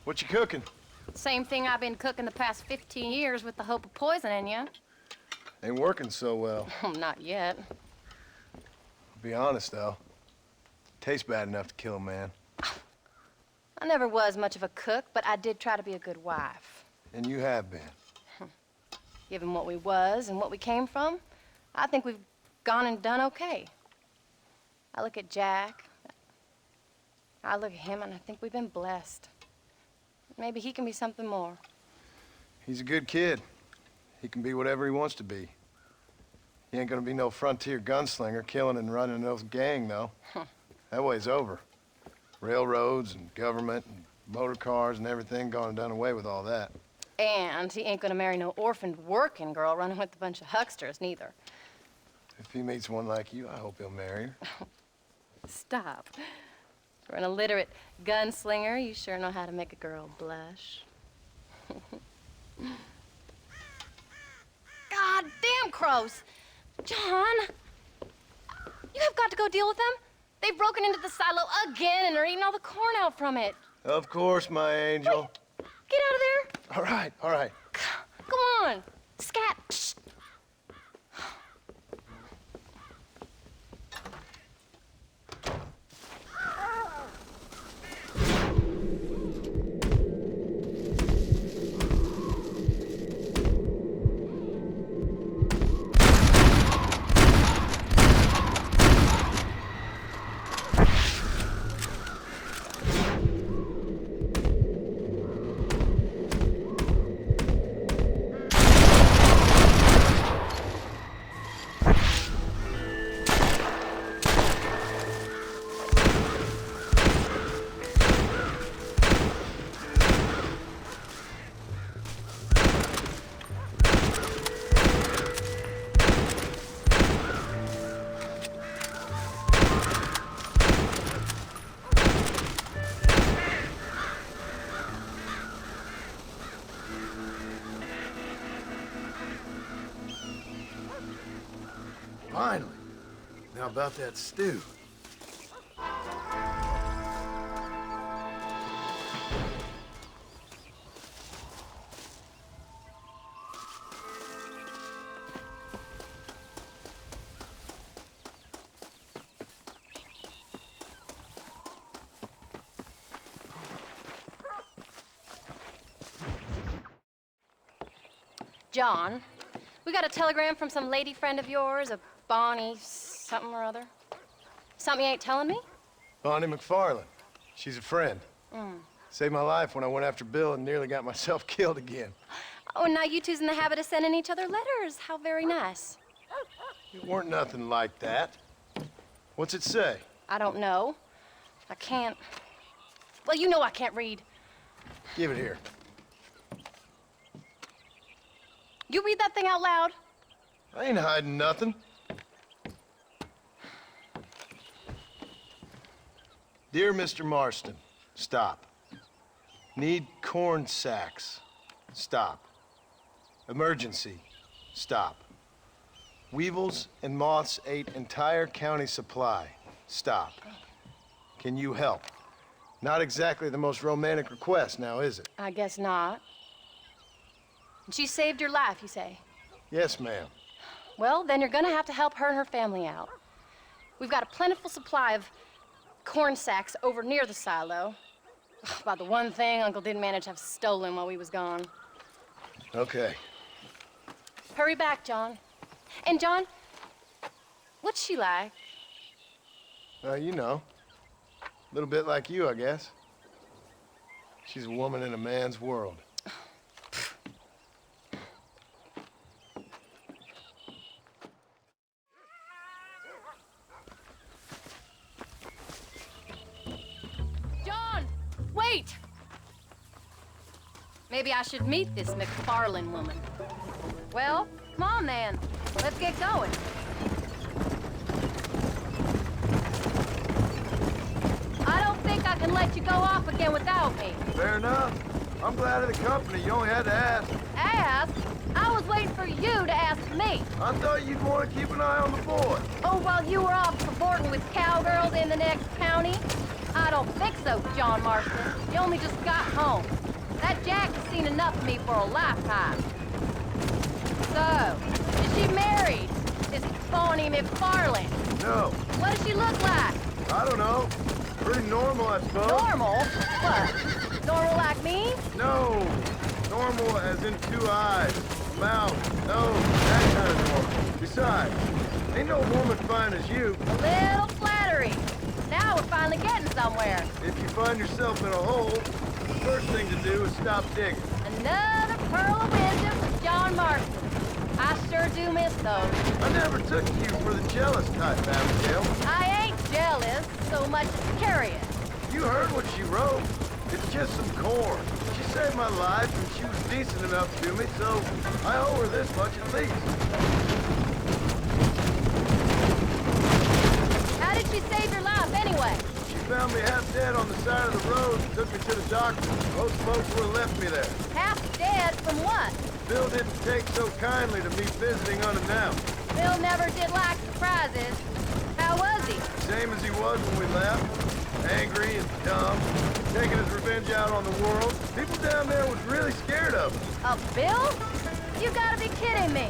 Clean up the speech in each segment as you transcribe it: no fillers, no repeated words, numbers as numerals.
What you cooking? Same thing I've been cooking the past 15 years with the hope of poisoning you. Ain't working so well. Not yet. Be honest, though. Tastes bad enough to kill a man. I never was much of a cook, but I did try to be a good wife. And you have been. Given what we was and what we came from, I think we've gone and done okay. I look at Jack, I look at him, and I think we've been blessed. Maybe he can be something more. He's a good kid. He can be whatever he wants to be. He ain't gonna be no frontier gunslinger killing and running no gang, though. That way's over. Railroads and government and motor cars and everything gone and done away with all that. And he ain't gonna marry no orphaned working girl running with a bunch of hucksters, neither. If he meets one like you, I hope he'll marry her. Stop. For an illiterate gunslinger, you sure know how to make a girl blush. God damn crows! John! You have got to go deal with them. They've broken into the silo again and are eating all the corn out from it. Of course, my angel. Wait, get out of there. All right, all right. Come on. Scat. Shh. Finally. Now about that stew. John, we got a telegram from some lady friend of yours, a Bonnie something or other. Something you ain't telling me? Bonnie McFarland. She's a friend. Mm. Saved my life when I went after Bill and nearly got myself killed again. Oh, now you two's in the habit of sending each other letters. How very nice. It weren't nothing like that. What's it say? I don't know. I can't... Well, you know I can't read. Give it here. You read that thing out loud? I ain't hiding nothing. Dear Mr. Marston, stop. Need corn sacks. Stop. Emergency. Stop. Weevils and moths ate entire county supply. Stop. Can you help? Not exactly the most romantic request now, is it? I guess not. She saved your life, you say? Yes, ma'am. Well, then you're gonna have to help her and her family out. We've got a plentiful supply of corn sacks over near the silo. About the one thing Uncle didn't manage to have stolen while we was gone. Okay. Hurry back, John. And John, what's she like? You know. A little bit like you, I guess. She's a woman in a man's world. John, wait! Maybe I should meet this McFarland woman. Well, come on then. Let's get going. I don't think I can let you go off again without me. Fair enough. I'm glad of the company. You only had to ask. Ask? I was waiting for you to ask me. I thought you'd want to keep an eye on the boy. Oh, while you were off cavorting with cowgirls in the next county, I I don't think so, John Marston. You only just got home. That Jack has seen enough of me for a lifetime. So, is she married? Is Bonnie McFarland? No, What does she look like? I don't know. Pretty normal, I suppose. Normal? What? Normal like me? No, normal as in 2 eyes, mouth, nose, that kind of normal. Besides, ain't no woman fine as you. A little flattery. Now we're finally getting somewhere. If you find yourself in a hole, the first thing to do is stop digging. Another pearl of wisdom from John Marston. I sure do miss those. I never took you for the jealous type, Abigail. I ain't jealous so much as curious. You heard what she wrote. It's just some corn. She saved my life and she was decent enough to me, so I owe her this much at least. How did she save your life anyway? She found me half dead on the side of the road and took me to the doctor. Most folks would have left me there. Half dead from what? Bill didn't take so kindly to me visiting unannounced. Bill never did like surprises. How was he? Same as he was when we left. Angry and dumb. Taking his revenge out on the world. People down there was really scared of him. A Bill? You gotta be kidding me.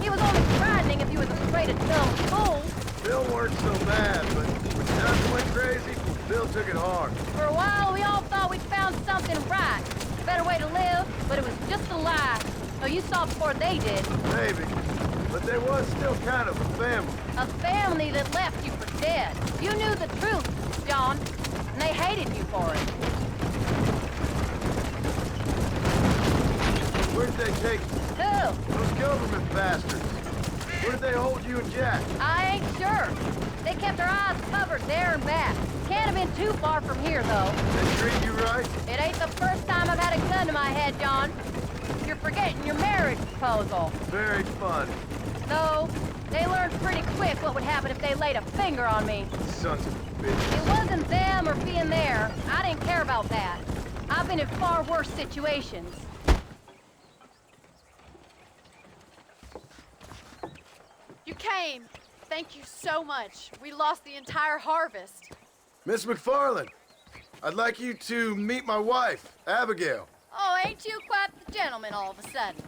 He was only frightening if you was afraid of dumb fools. Bill weren't so bad, but when Dutch went crazy, Bill took it hard. For a while, we all thought we'd found something right. A better way to live, but it was just a lie. So you saw before they did. Maybe. But there was still kind of a family. A family that left you for dead. You knew the truth, John, and they hated you for it. Where'd they take you? Who? Those government bastards. Where did they hold you and Jack? I ain't sure. They kept their eyes covered there and back. Can't have been too far from here, though. They treat you right? It ain't the first time I've had a gun to my head, John. You're forgetting your marriage proposal. Very fun. Though, they learned pretty quick what would happen if they laid a finger on me. Sons of bitches. It wasn't them or being there. I didn't care about that. I've been in far worse situations. You came. Thank you so much. We lost the entire harvest. Miss McFarland, I'd like you to meet my wife, Abigail. Oh, ain't you quite the gentleman all of a sudden?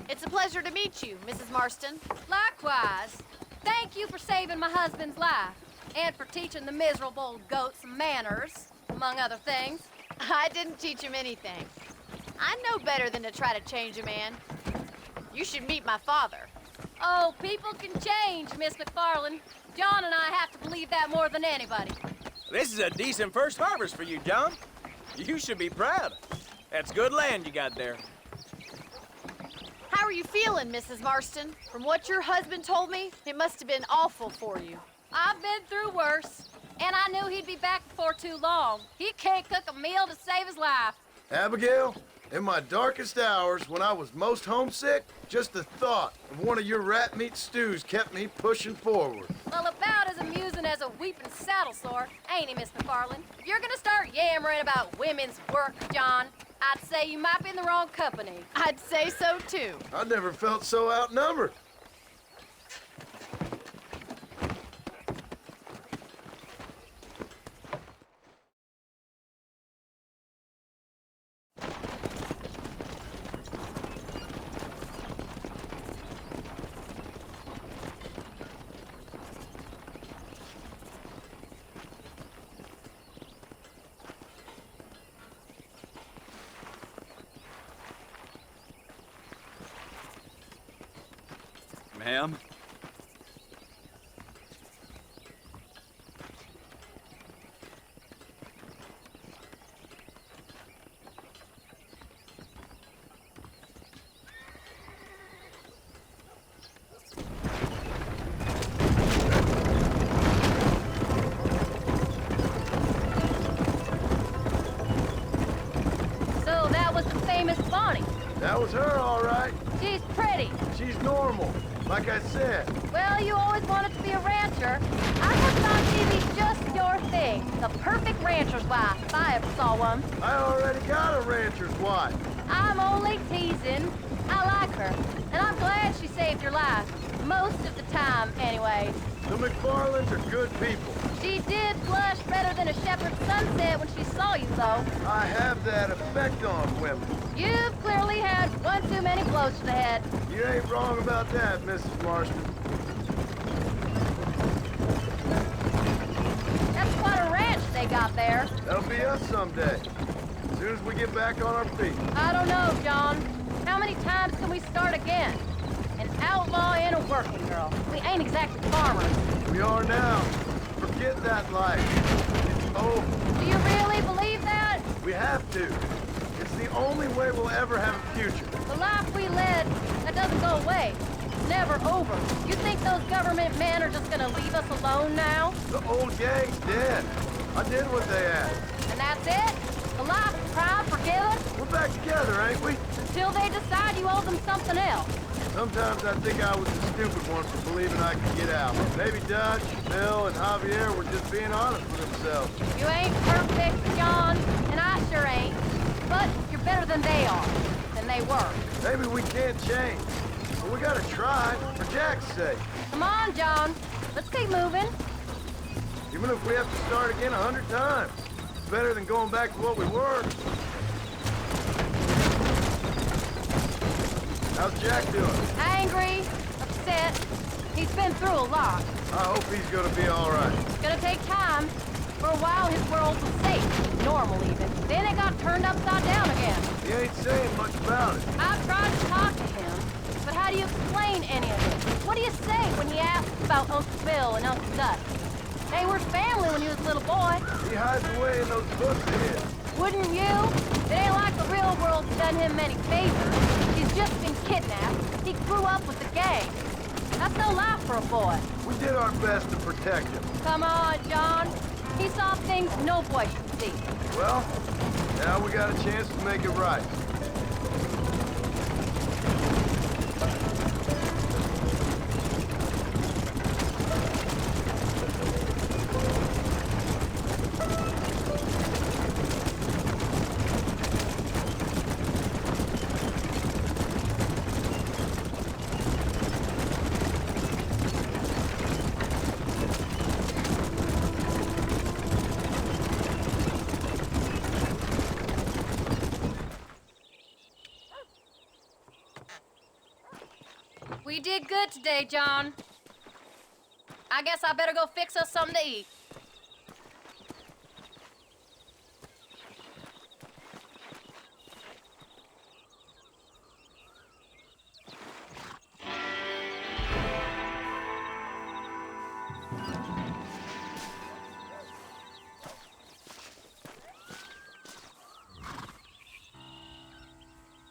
It's a pleasure to meet you, Mrs. Marston. Likewise. Thank you for saving my husband's life. And for teaching the miserable old goat some manners, among other things. I didn't teach him anything. I know better than to try to change a man. You should meet my father. Oh, people can change, Miss McFarland. John and I have to believe that more than anybody. This is a decent first harvest for you, John. You should be proud. That's good land you got there. How are you feeling, Mrs. Marston? From what your husband told me, it must have been awful for you. I've been through worse, and I knew he'd be back before too long. He can't cook a meal to save his life. Abigail, in my darkest hours, when I was most homesick, just the thought of one of your rat meat stews kept me pushing forward. Well, about as amusing as a weeping saddle sore, ain't he, Miss McFarland? If you're gonna start yammering about women's work, John, I'd say you might be in the wrong company. I'd say so, too. I never felt so outnumbered. Ma'am? So that was the famous Bonnie. That was her, all right. She's pretty. She's normal, like I said. Well, you always wanted to be a rancher. I guess on TV's just your thing. The perfect rancher's wife, if I ever saw one. I already got a rancher's wife. I'm only teasing. I like her, and I'm glad she saved your life. Most of the time, anyways. The McFarlands are good people. She did blush better than a shepherd's sunset when she saw you, though. I have that effect on women. You've clearly had one too many blows to the head. You ain't wrong about that, Mrs. Marston. That's quite a ranch they got there. That'll be us someday. As soon as we get back on our feet. I don't know, John. How many times can we start again? An outlaw and a working girl. We ain't exactly farmers. We are now. Forget that life. It's over. Do you really believe that? We have to. It's the only way we'll ever have a future. The life we led, that doesn't go away. It's never over. You think those government men are just gonna leave us alone now? The old gang's dead. I did what they asked. And that's it? The life, pride, forgiven? We're back together, ain't we? Until they decide you owe them something else. Sometimes I think I was the stupid one for believing I could get out. Maybe Dutch, Bill, and Javier were just being honest with themselves. You ain't perfect, John, and I sure ain't. But you're better than they are, than they were. Maybe we can't change. But we gotta try, for Jack's sake. Come on, John. Let's keep moving. Even if we have to start again 100 times. It's better than going back to what we were. How's Jack doing? Angry, upset. He's been through a lot. I hope he's gonna be all right. It's gonna take time. For a while, his world was safe, normal even. Then it got turned upside down again. He ain't saying much about it. I've tried to talk to him, but how do you explain any of it? What do you say when he asks about Uncle Bill and Uncle Dutch? They were family when he was a little boy. He hides away in those books of his. Wouldn't you? It ain't like the real world's done him many favors. He's just been kidnapped. He grew up with the gang. That's no life for a boy. We did our best to protect him. Come on, John. He saw things no boy should see. Well, now we got a chance to make it right. We did good today, John. I guess I better go fix us something to eat.